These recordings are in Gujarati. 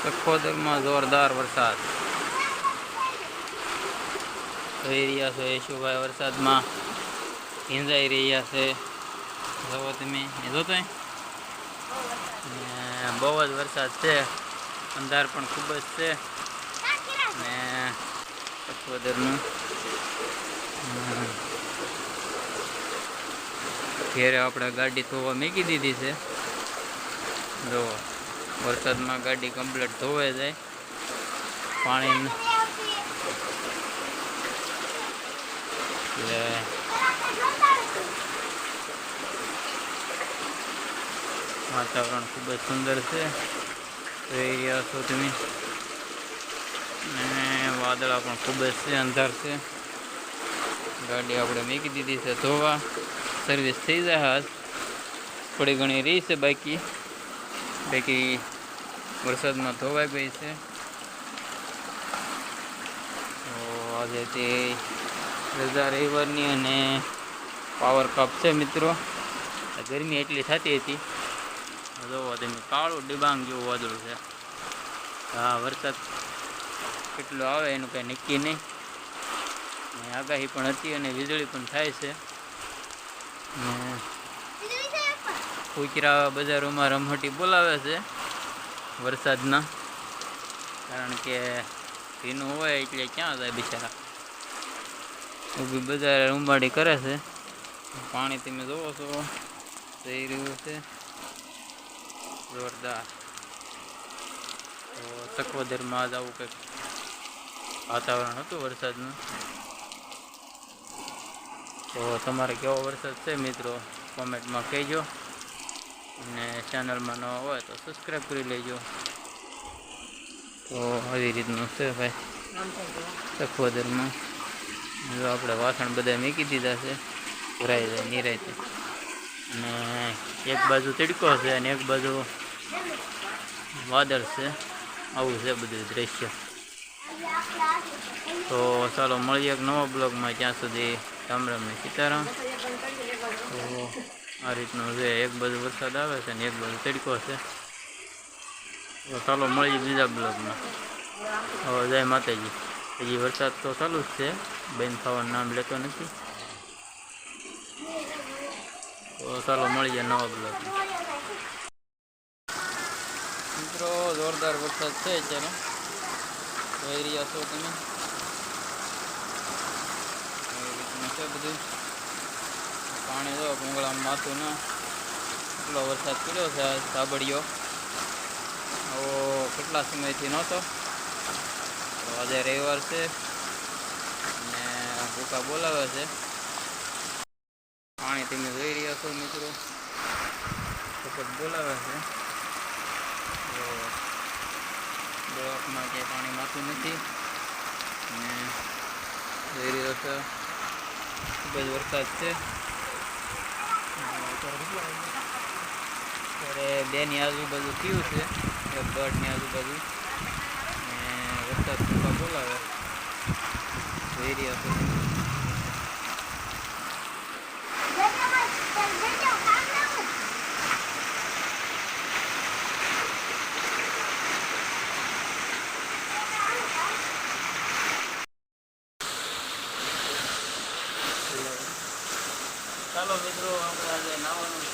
સખોદરમાં જોરદાર વરસાદ થઈ રહ્યા છે. યશુભાઈ વરસાદમાં ભીંજાઈ રહ્યા છે. જુઓ તમે જોતો બહુ જ વરસાદ છે. અંધાર પણ ખૂબ જ છે. ને સખોદરનું ઘેરે આપણે ગાડી ધોવા મૂકી દીધી છે. જો વરસાદમાં ગાડી કમ્પ્લીટ ધોવાઈ જાય. પાણી એટલે વાતાવરણ ખૂબ જ સુંદર છે. જોઈ રહ્યા છો તમે. અને વાદળા પણ ખૂબ જ છે, અંધાર છે. ગાડી આપણે મૂકી દીધી છે ધોવા. સર્વિસ થઈ જાય. આજ થોડી ઘણી રહી છે બાકી વરસાદમાં ધોવાઈ ગઈ છે. તો આજે તે રજા રવિવારની અને પાવર કપ છે મિત્રો. ગરમી એટલી થતી હતી. જોવો તમે કાળું ડિબાંગ જેવું વાદળું છે. હા, વરસાદ કેટલો આવે એનું કંઈ નક્કી નહીં. આગાહી પણ હતી અને વીજળી પણ થાય છે. કુકરા બજારોમાં રમહટી બોલાવે છે વરસાદના, કારણ કે ભીનું હોય એટલે ક્યાં જાય બિચારા. ઊભી બજારે રૂંબાડી કરે છે. પાણી તમે જોવો છો જઈ રહ્યું છે જોરદાર. તો સખોદરમાં જ આવું કંઈક વાતાવરણ હતું વરસાદનું. તો તમારે કેવો વરસાદ છે મિત્રો કોમેન્ટમાં કહેજો. અને ચેનલમાં નવા હોય તો સબસ્ક્રાઈબ કરી લેજો. તો આવી રીતનું છે ભાઈ સખોદરમાં. જો આપણે વાસણ બધા મૂકી દીધા છે, ભરાઈ જાય નિરાયતે. અને એક બાજુ તડકો છે અને એક બાજુ વાદળ છે. આવું છે બધું દ્રશ્ય. તો ચાલો મળીએ એક નવા બ્લોગમાં. ત્યાં સુધી રામ રામ ને સીતારામ. તો આ રીતનું છે. એક બાજુ વરસાદ આવે છે ને એક બાજુ તડકો છે. તો ચાલો મળીએ બીજા બ્લોગમાં. હવે જય માતાજી. હજી વરસાદ તો ચાલુ જ છે, બંધ થવાનું નામ લેતો નથી. તો ચાલો મળીએ નવા બ્લોગમાં. મિત્રો જોરદાર વરસાદ છે અત્યારે. જોઈ રહ્યા છો તમે. એ રીતનું છે બધું. પાણી જો ભૂંગળામાં માથું ના. એટલો વરસાદ પડ્યો છે ધાબડિયો. આવો કેટલા સમયથી નહોતો. તો આજે રવિવાર છે અને ભૂકા બોલાવે છે. પાણી તમે જોઈ રહ્યા છો મિત્રો, સખત બોલાવે છે. તો બ્લોકમાં ક્યાંય પાણી માથું નથી. અને જોઈ રહ્યો છે ખૂબ જ વરસાદ છે. અત્યારે 2 ની આજુબાજુ થયું છે, 1-1.5 ની આજુબાજુ. અને વરસાદ ભૂકા બોલાવે જોઈ રહ્યા છો. ચાલો મિત્રો આપણે આજે નાવાનું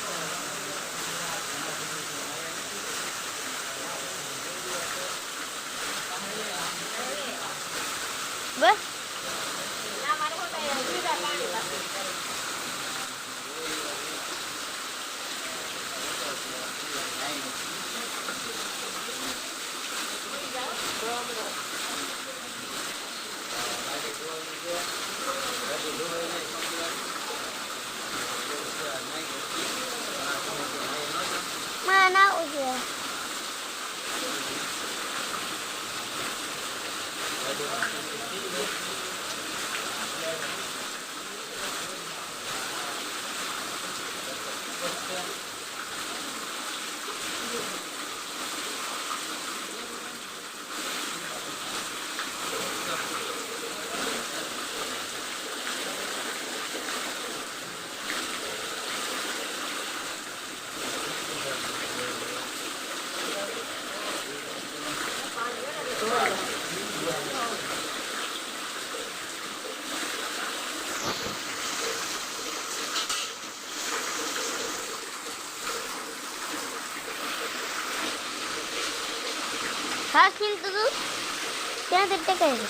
બસ mana udah ઘાસ છીલતું તું ત્યાંથી ટેકાઈ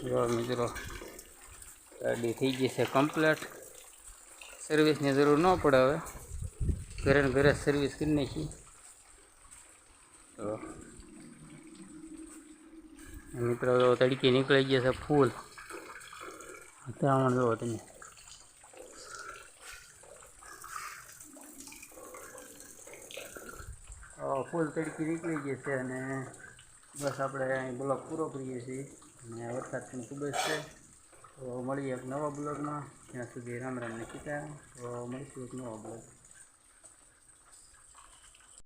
જો મિત્રો ગાડી થઈ ગઈ છે કમ્પ્લીટ. સર્વિસની જરૂર ન પડે હવે, ઘરે ને ઘરે સર્વિસ કરી નાખી. તો મિત્રો તડકી નીકળી ગયા છે ફૂલ. અત્યારે જુઓ તમે ફૂલ તડકી નીકળી ગઈ છે અને બસ આપણે અહીં બ્લોગ પૂરો કરીએ છીએ. અને વરસાદ પણ ખૂબ જ છે. તો મળીએ એક નવા બ્લોગમાં. ત્યાં સુધી રામ રામ ને સીતા. તો મળીશું એક નવા બ્લોગ.